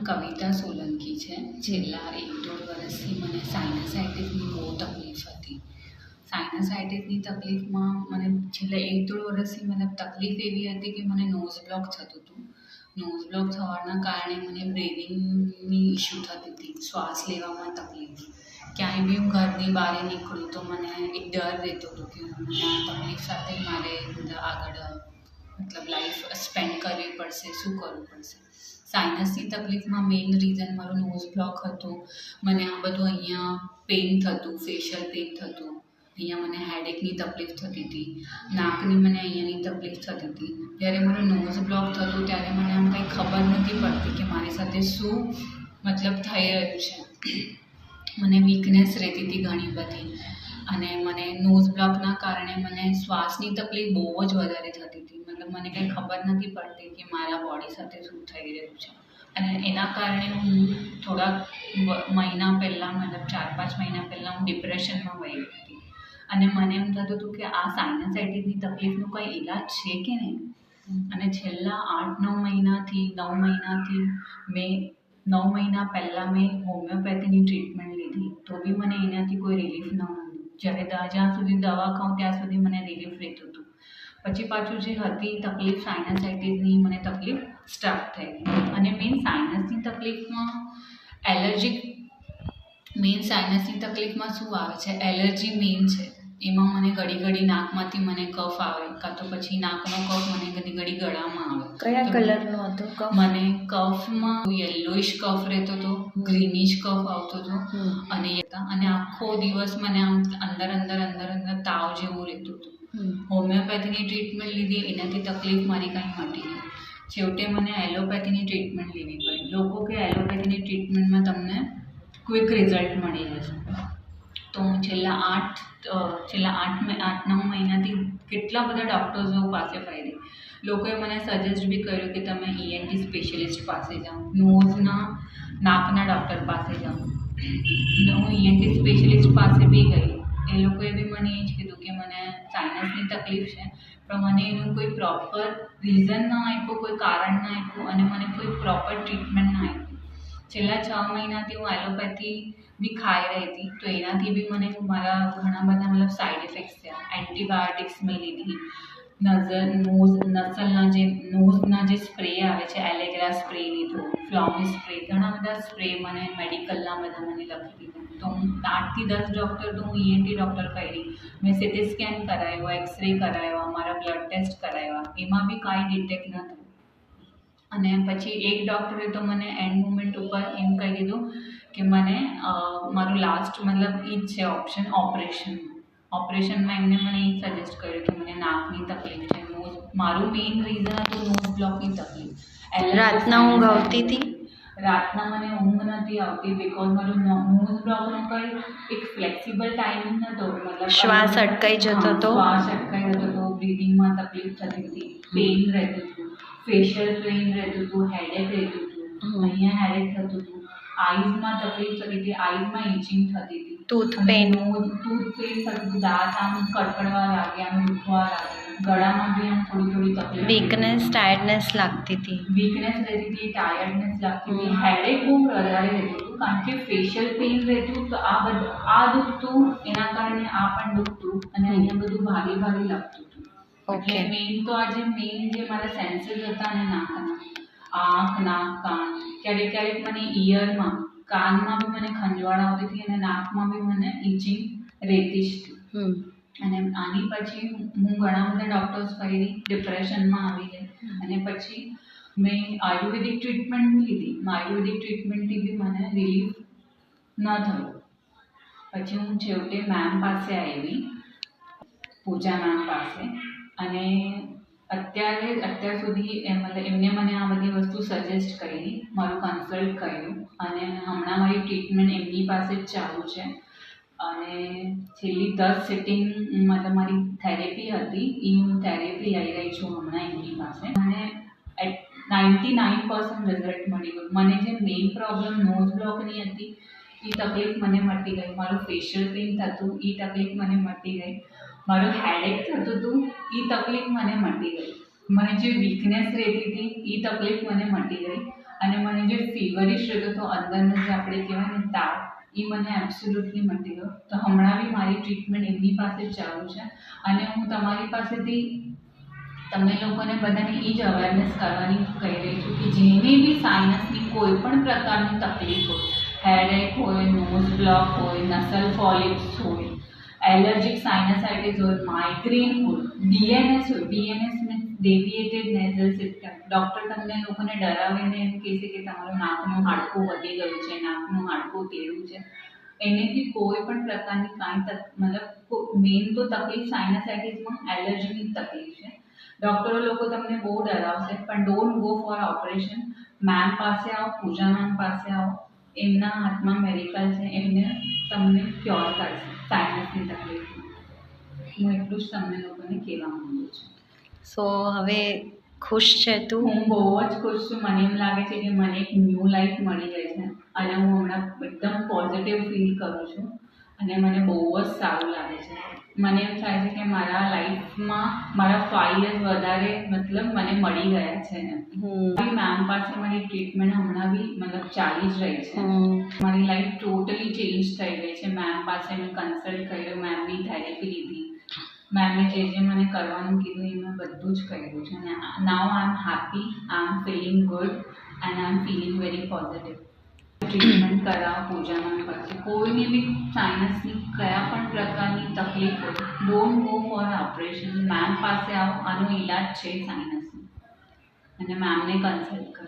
કવિતા સોલંકી છે. છેલ્લા 1-1.5 વર્ષથી મને સાઇનસાઇટિસની બહુ તકલીફ હતી. સાઇનસાઇટિસની તકલીફમાં મને છેલ્લા 1-1.5 વર્ષથી મતલબ તકલીફ એવી હતી કે મને નોઝ બ્લોક થતું હતું. નોઝ બ્લોક થવાના કારણે મને બ્રીધિંગની ઇશ્યુ થતી હતી, શ્વાસ લેવામાં તકલીફ. ક્યાંય બી હું ઘરની બહાર નીકળું તો મને એક ડર રહેતો હતો કે મને આ તકલીફ સાથે મારે આગળ મતલબ લાઈફ સ્પેન્ડ કરવી પડશે, શું કરવું પડશે. સાઇનસની તકલીફમાં મેઇન રીઝન મારો નોઝ બ્લોક હતો. મને આ બધું અહીંયા પેઇન થતું, ફેશિયલ પેઇન થતું, અહીંયા મને હેડેકની તકલીફ થતી હતી, નાકની મને અહીંયાની તકલીફ થતી હતી. જ્યારે મારો નોઝ બ્લોક થતું ત્યારે મને આમ કંઈ ખબર નથી પડતી કે મારી સાથે શું મતલબ થઈ રહ્યું છે. મને વીકનેસ રહેતી હતી ઘણી બધી, અને મને નોઝ બ્લોકના કારણે મને શ્વાસની તકલીફ બહુ જ વધારે થતી હતી. મતલબ મને કંઈ ખબર નથી પડતી કે મારા બોડી સાથે શું થઈ રહ્યું છે. અને એના કારણે હું થોડાક મહિના પહેલાં, મતલબ 4-5 મહિના પહેલાં હું ડિપ્રેશનમાં વહી ગઈ હતી. અને મને એમ થતું હતું કે આ સાઇનસાઇટિસની તકલીફનું કંઈ ઈલાજ છે કે નહીં. અને છેલ્લા 8-9 મહિનાથી મેં 9 મહિના પહેલાં મેં હોમિયોપેથીની ટ્રીટમેન્ટ લીધી, તો બી મને એનાથી કોઈ રિલીફ ન મળ્યું. જ્યાં સુધી દવા ખાઉં ત્યાં સુધી મને રિલીફ રહેતું હતું. પછી પાછું જે હતી તકલીફ સાઇનસાઇટિસની, મને તકલીફ સ્ટાર્ટ થઈ ગઈ. અને મેઇન સાઇનસની તકલીફમાં શું આવે છે, એલર્જી મેઇન છે. એમાં મને ઘડી નાકમાંથી મને કફ આવે, કાં તો પછી નાકનો કફ મને ઘડી ગળામાં આવે. કયા કલરનો હતો કફ? મને કફમાં યલોઇશ કફ રહેતો હતો, ગ્રીનિશ કફ આવતો હતો, અને આખો દિવસ મને આમ અંદર તાવ જેવું રહેતું હતું. હોમિયોપેથીની ટ્રીટમેન્ટ લીધી, એનાથી તકલીફ મારી કાંઈ મટી નહીં. છેવટે મને એલોપેથીની ટ્રીટમેન્ટ લેવી પડી. લોકો કે એલોપેથીની ટ્રીટમેન્ટમાં તમને ક્વિક રિઝલ્ટ મળી જશે. તો હું છેલ્લા 8-9 મહિનાથી કેટલા બધા ડૉક્ટર્સો પાસે ફરી. લોકોએ મને સજેસ્ટ બી કર્યું કે તમે ENT સ્પેશિયલિસ્ટ પાસે જાઓ, નાકના ડૉક્ટર પાસે જાઓ. હું ENT સ્પેશિયલિસ્ટ પાસે બી ગઈ. એ લોકોએ બી મને એ જ કીધું કે મને સાઇનસની તકલીફ છે, પણ મને એનું કોઈ પ્રોપર રીઝન ના આપ્યું, કોઈ કારણ ના આપ્યું, અને મને કોઈ પ્રોપર ટ્રીટમેન્ટ ના આપ્યું. છેલ્લા 6 મહિનાથી હું એલોપેથી બી ખાઈ રહી હતી, તો એનાથી બી મને મારા ઘણા બધા મતલબ સાઈડ ઇફેક્ટ્સ થયા. એન્ટીબાયોટિક્સ મેં લીધી, નોઝના જે સ્પ્રે આવે છે, એલેગ્રા સ્પ્રે લીધો, ફ્લોમી સ્પ્રે, ઘણા બધા સ્પ્રે મને મેડિકલના બધા મને લખી દીધા. તો હું 8-10 ડૉક્ટર તો હું ENT ડૉક્ટર કરી. મેં CT સ્કેન કરાવ્યો, એક્સરે કરાવ્યા, મારા બ્લડ ટેસ્ટ કરાવ્યા, એમાં બી કાંઈ ડિટેક્ટ ન થયું. અને પછી એક ડૉક્ટરે તો મને એન્ડ મોમેન્ટ ઉપર એમ કહી દીધું કે મને મારું લાસ્ટ મતલબ એ જ છે ઓપ્શન, ઓપરેશનમાં એમને મને એ સજેસ્ટ કર્યું કે મને નાકની તકલીફ છે, મારું મેઇન રીઝન હતું નોઝ બ્લોકની તકલીફ. રાતના ઊંઘ આવતી હતી? રાતના મને ઊંઘ નથી આવતી, બિકોઝ મારું નોઝ બ્લોકનો કંઈ એક ફ્લેક્સિબલ ટાઈમિંગ નહોતો. મતલબ શ્વાસ અટકાઈ જતો હતો, બ્રીધિંગમાં તકલીફ થતી હતી, પેઇન રહેતું હતું, ફેશિયલ પેઇન રહેતું હતું, હેડેક રહેતું હતું, અહીંયા હેડેક થતું હતું, આઈઝમાં તકલીફ થતી હતી, આઈઝમાં ઇચિંગ થતી હતી, ટૂથ પેઇન થતી હતી, દાંત આમ કડકડવા લાગે, આમ દુખવા લાગે, ગળામાં બી આમ થોડી તકલીફ, વીકનેસ, ટાયર્ડનેસ લાગતી હતી, ટાયર્ડનેસ લાગતી હતી, હેડેક બહુ વધારે રહેતું હતું, કારણ કે ફેશિયલ પેઇન રહેતું તો આ દુખતું, એના કારણે આ પણ દુખતું, અને અહીંયા બધું ભારી લાગતું હતું. એટલે મેઇન જે મારા સેન્સીસ હતા ને નાકના, આંખ, નાક, કાન, ક્યારેક મને ઇયરમાં, કાનમાં બી મને ખંજવાળ આવતી હતી, અને નાકમાં બી મને ઇચિંગ રહેતી જ હતી. અને આની પછી હું ઘણા બધા ડૉક્ટર્સ ફરી, ડિપ્રેશનમાં આવી ગઈ. અને પછી મેં આયુર્વેદિક ટ્રીટમેન્ટ લીધી. આયુર્વેદિક ટ્રીટમેન્ટથી બી મને રિલીફ ન થયું. પછી હું છેવટે મેમ પાસે આવી, પૂજા મેમ પાસે, અને અત્યાર સુધી એમને મને આ બધી વસ્તુ સજેસ્ટ કરી, મારું કન્સલ્ટ કર્યું, અને હમણાં મારી ટ્રીટમેન્ટ એમની પાસે જ ચાલુ છે. અને છેલ્લી 10 સિટિંગ મતલબ મારી થેરેપી હતી, એ હું થેરેપી લઈ રહી છું હમણાં એમની પાસે. મને 99% રિઝલ્ટ મળી ગયું. મને જે મેઇન પ્રોબ્લેમ નોઝ બ્લોકની હતી, એ તકલીફ મને મટી ગઈ. મારું ફેશિયલ પેઇન થતું, એ તકલીફ મને મટી ગઈ. મારું હેડેક થતું હતું, એ તકલીફ મને મટી ગઈ. મને જે વીકનેસ રહેતી હતી, એ તકલીફ મને મટી ગઈ. અને મને જે ફીવરિશ રહેતો હતો અંદરનો જે આપણે કહેવાય ને તાવ, એ મને એબ્સોલ્યુટલી મટી ગયો. તો હમણાં બી મારી ટ્રીટમેન્ટ એમની પાસે જ ચાલુ છે. અને હું તમારી પાસેથી તમને લોકોને બધાને એ જ અવેરનેસ કરવાની કહી રહી છું કે જેને બી સાઇનસની કોઈ પણ પ્રકારની તકલીફ હોય, હેડેક હોય, નોઝ બ્લોક હોય, નસલ પોલિપ્સ હોય, એલર્જીક સાઇનસાઇટિસ હોય, માઇગ્રેન હોય, ડીએનએસ હોય. DNS means deviated nasal system. Doctor તમને લોકોને ડરાવીને એમ કહેશે કે તમારું નાકનું હાડકું વધી ગયું છે, નાકનું હાડકું તેડું છે. એનેથી કોઈ પણ પ્રકારની કાંઈ મતલબ મેઇન તો તકલીફ સાઇનસાઇટિસમાં એલર્જીની જ તકલીફ છે. ડૉક્ટરો લોકો તમને બહુ ડરાવશે, પણ don't go for operation. Ma'am પાસે આવો, પૂજા મેમ પાસે આવો, એમના હાથમાં મેડિકલ છે, એમને તમને ક્યોર કરશે સાઇનસની તકલીફમાં. હું એટલું જ તમને લોકોને કહેવા માંગુ છું. સો હવે ખુશ છે તું? હું બહુ જ ખુશ છું. મને એમ લાગે છે કે મને એક ન્યૂ લાઈફ મળી ગઈ છે અને હું હમણાં એકદમ પોઝિટિવ ફીલ કરું છું અને મને બહુ જ સારું લાગે છે. મને એમ થાય છે કે મારા લાઈફમાં મારા 5 years વધારે મતલબ મને મળી ગયા છે. મેમ પાસે મારી ટ્રીટમેન્ટ હમણાં બી મતલબ ચાલી જ રહી છે. મારી લાઈફ ટોટલી ચેન્જ થઈ ગઈ છે. મેમ પાસે મેં કન્સલ્ટ કર્યો, મેમની થેરેપી લીધી, મેમે જે મને કરવાનું કીધું એ મેં બધું જ કર્યું છે. અને now I am happy, I am feeling good and I am feeling very positive. Treatment કરાવો પૂજા મેમ પાસે. કોઈને બી સાઇનસની કયા પણ પ્રકારની તકલીફ હોય, don't go for operation. Ma'am પાસે આવો, આનો ઈલાજ છે સાઇનસનો અને મેમને કન્સલ્ટ કરો.